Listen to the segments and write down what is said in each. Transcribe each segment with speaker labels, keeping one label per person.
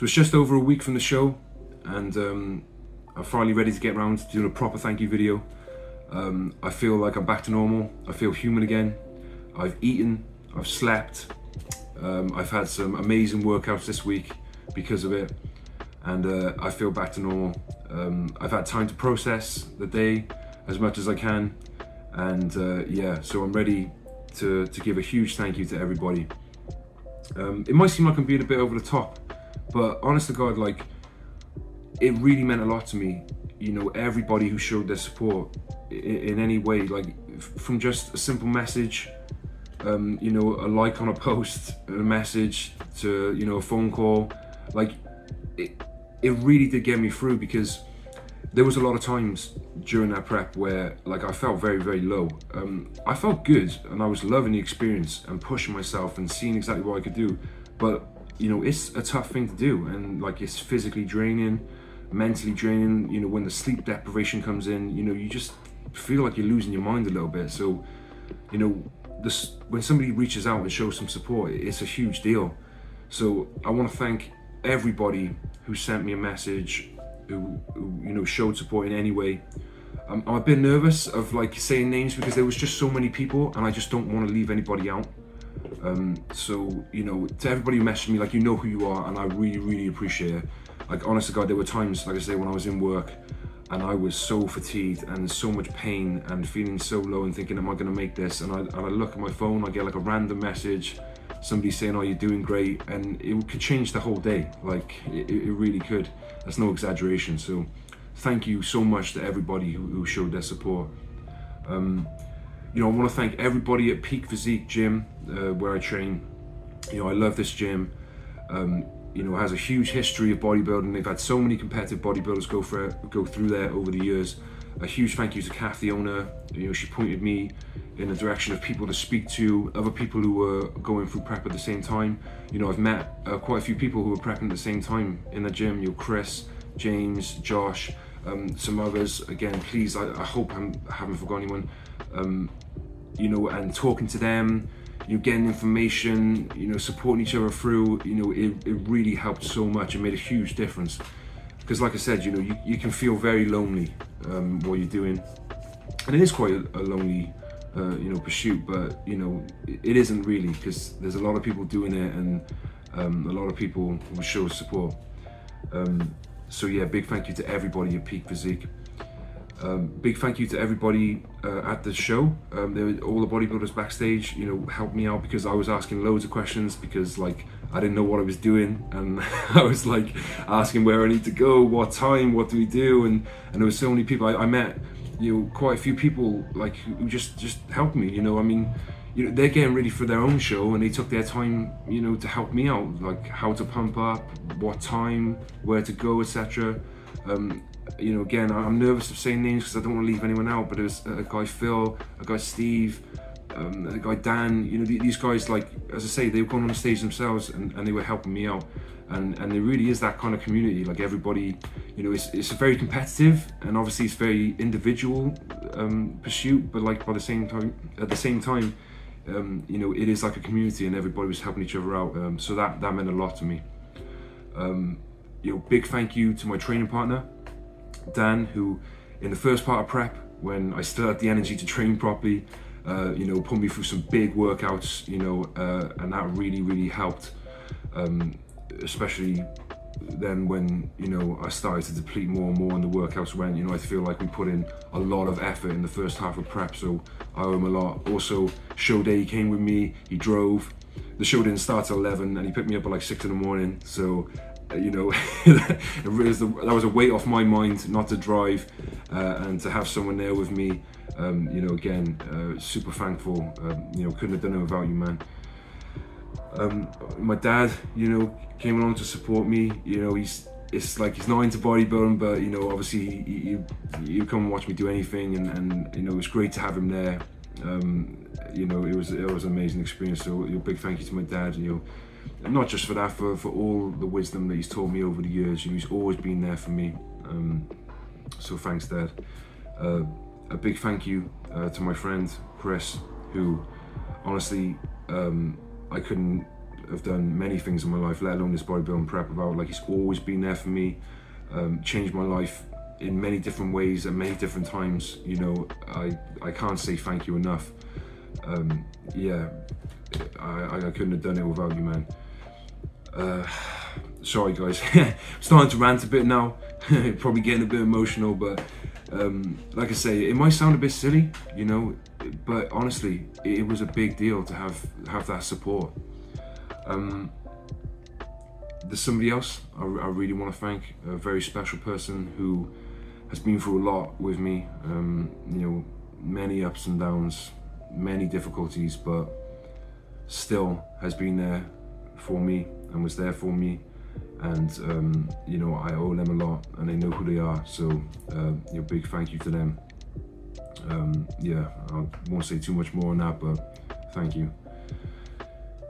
Speaker 1: So it's just over a week from the show, and I'm finally ready to get around to doing a proper thank you video. I feel like I'm back to normal. I feel human again. I've eaten, I've slept, I've had some amazing workouts this week because of it, and I feel back to normal. I've had time to process the day as much as I can, and yeah, so I'm ready to give a huge thank you to everybody. It might seem like I'm being a bit over the top, but honest to God, like, it really meant a lot to me, you know, everybody who showed their support in any way, like from just a simple message, you know, a like on a post, a message, to, you know, a phone call. Like, it really did get me through, because there was a lot of times during that prep where, like, I felt very, very low. I felt good, and I was loving the experience and pushing myself and seeing exactly what I could do. But, you know, it's a tough thing to do, and like, it's physically draining, mentally draining. You know, when the sleep deprivation comes in, you know, you just feel like you're losing your mind a little bit. So, you know, when somebody reaches out and shows some support, it's a huge deal. So I want to thank everybody who sent me a message, who you know, showed support in any way. I'm a bit nervous of like saying names, because there was just so many people, and I just don't want to leave anybody out. So, you know, to everybody who messaged me, like, you know who you are, and I really, really appreciate it. Like, honest to God, there were times, like I say, when I was in work and I was so fatigued and so much pain and feeling so low and thinking, am I gonna make this? And I look at my phone, I get like a random message, somebody saying, oh, you're doing great, and it could change the whole day. Like, it really could. That's no exaggeration. So thank you so much to everybody who showed their support. You know, I want to thank everybody at Peak Physique Gym, where I train. You know, I love this gym. You know, it has a huge history of bodybuilding. They've had so many competitive bodybuilders go through there over the years. A huge thank you to Kath, the owner. You know, she pointed me in the direction of people to speak to, other people who were going through prep at the same time. You know, I've met quite a few people who were prepping at the same time in the gym. You know, Chris, James, Josh, some others. Again, please, I hope I haven't forgotten anyone. You know, and talking to them, you know, getting information, you know, supporting each other through, you know, it really helped so much. It made a huge difference. Because like I said, you know, you can feel very lonely while you're doing, and it is quite a lonely, you know, pursuit, but, you know, it isn't really, because there's a lot of people doing it, and a lot of people will show support. So yeah, big thank you to everybody at Peak Physique. Big thank you to everybody at the show. All the bodybuilders backstage, you know, helped me out, because I was asking loads of questions, because like, I didn't know what I was doing, and I was like asking where I need to go, what time, what do we do, and there were so many people. I met, you know, quite a few people like who just helped me. You know, I mean, you know, they're getting ready for their own show, and they took their time, you know, to help me out, like how to pump up, what time, where to go, etc. You know, again, I'm nervous of saying names because I don't want to leave anyone out, but there's a guy Phil, a guy Steve, a guy Dan. You know, these guys, like, as I say, they were going on the stage themselves, and they were helping me out, and there really is that kind of community. Like, everybody, you know, it's a very competitive, and obviously it's very individual pursuit, but like, at the same time, you know, it is like a community, and everybody was helping each other out. So that meant a lot to me. You know, big thank you to my training partner, Dan, who in the first part of prep, when I still had the energy to train properly, you know, put me through some big workouts, you know, and that really, really helped, especially then when, you know, I started to deplete more and more and the workouts went. You know, I feel like we put in a lot of effort in the first half of prep, so I owe him a lot. Also, show day, he came with me, he drove. The show didn't start till 11, and he picked me up at like 6 in the morning, so you know, that was a weight off my mind not to drive, and to have someone there with me. You know, again, super thankful. You know, couldn't have done it without you, man. My dad, you know, came along to support me. You know, it's like he's not into bodybuilding, but, you know, obviously you come and watch me do anything, and you know, it was great to have him there. You know, it was an amazing experience. So, you know, big thank you to my dad. You know, not just for that, for all the wisdom that he's taught me over the years. You know, he's always been there for me. So thanks, Dad. A big thank you to my friend Chris, who honestly, I couldn't have done many things in my life, let alone this bodybuilding prep, without, like, he's always been there for me, changed my life in many different ways at many different times. You know, I can't say thank you enough. Yeah, I couldn't have done it without you, man. Sorry guys, I'm starting to rant a bit now, probably getting a bit emotional, but like I say, it might sound a bit silly, you know, but honestly, it was a big deal to have that support. There's somebody else I really want to thank, a very special person who has been through a lot with me, you know, many ups and downs, many difficulties, but still has been there for me and was there for me. And you know, I owe them a lot, and they know who they are, so a big thank you to them. Yeah, I won't say too much more on that, but thank you.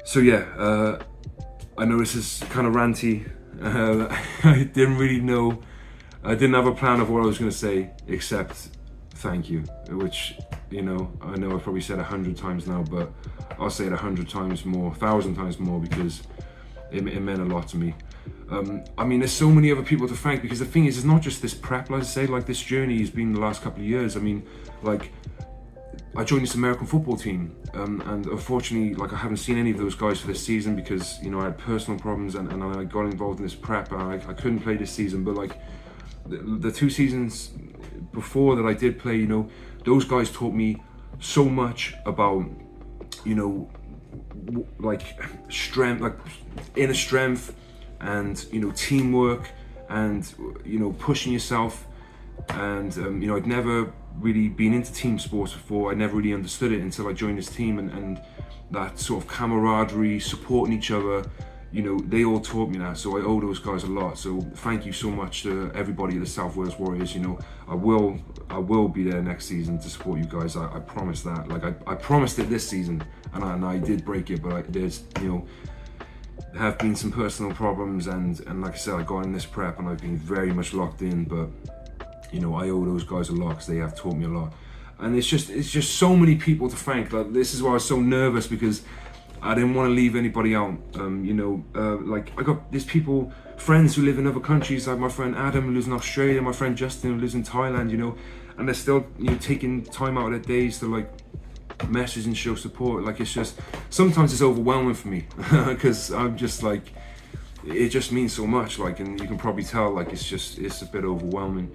Speaker 1: So yeah, I know this is kind of ranty. I didn't really know, I didn't have a plan of what I was going to say except thank you, which, you know I've probably said 100 times now, but I'll say it 100 times more, 1,000 times more, because it meant a lot to me. I mean, there's so many other people to thank, because the thing is, it's not just this prep, like I say, like this journey has been the last couple of years. I mean, like, I joined this American football team, and unfortunately, like, I haven't seen any of those guys for this season because, you know, I had personal problems, and I got involved in this prep, and I couldn't play this season. But like, the 2 seasons before that I did play, you know, those guys taught me so much about, you know, like strength, like inner strength, and, you know, teamwork, and, you know, pushing yourself. And you know, I'd never really been into team sports before. I never really understood it until I joined this team, and that sort of camaraderie, supporting each other, you know, they all taught me that. So I owe those guys a lot. So thank you so much to everybody at the South Wales Warriors. You know, I will be there next season to support you guys. I promise that. Like, I promised it this season, and I did break it, but there's, you know, there have been some personal problems, and like I said, I got in this prep and I've been very much locked in, but, you know, I owe those guys a lot because they have taught me a lot. And it's just so many people to thank. Like, this is why I was so nervous, because I didn't want to leave anybody out. You know, like, there's people, friends who live in other countries, like my friend Adam who lives in Australia, my friend Justin who lives in Thailand, you know, and they're still, you know, taking time out of their days to, like, message and show support. Like, it's just, sometimes it's overwhelming for me because I'm just like, it just means so much, like, and you can probably tell, like, it's a bit overwhelming.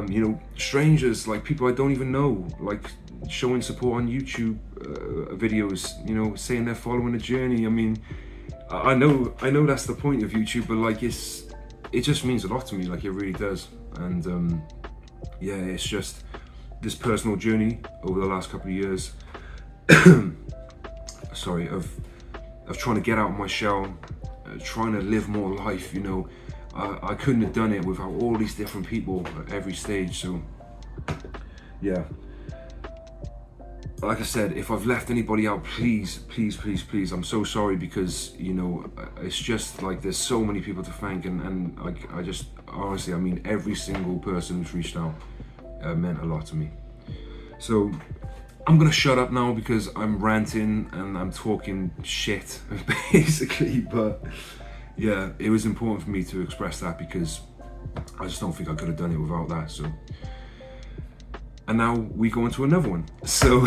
Speaker 1: You know, strangers, like people I don't even know, like, showing support on YouTube videos, you know, saying they're following the journey. I mean, I know that's the point of YouTube, but like, it just means a lot to me, like, it really does. And yeah, it's just this personal journey over the last couple of years sorry, of trying to get out of my shell, trying to live more life, you know. I couldn't have done it without all these different people at every stage. So yeah, like I said, if I've left anybody out, please, I'm so sorry, because, you know, it's just like, there's so many people to thank, and I just, honestly, I mean, every single person who's reached out meant a lot to me. So I'm gonna shut up now because I'm ranting and I'm talking shit, basically. But yeah, it was important for me to express that, because I just don't think I could have done it without that. So, and now we go into another one. So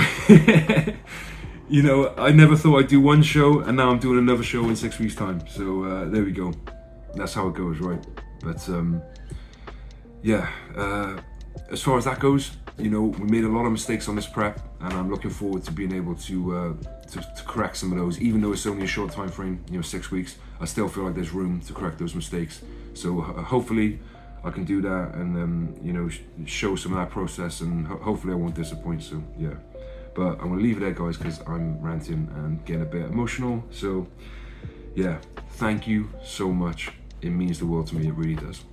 Speaker 1: you know, I never thought I'd do one show, and now I'm doing another show in 6 weeks time. So there we go, that's how it goes, right? But yeah, as far as that goes, you know, we made a lot of mistakes on this prep, and I'm looking forward to being able to correct some of those. Even though it's only a short time frame, you know, 6 weeks, I still feel like there's room to correct those mistakes. So hopefully I can do that, and you know, show some of that process, and hopefully I won't disappoint. So yeah, but I'm gonna leave it there, guys, because I'm ranting and getting a bit emotional. So yeah, thank you so much. It means the world to me, it really does.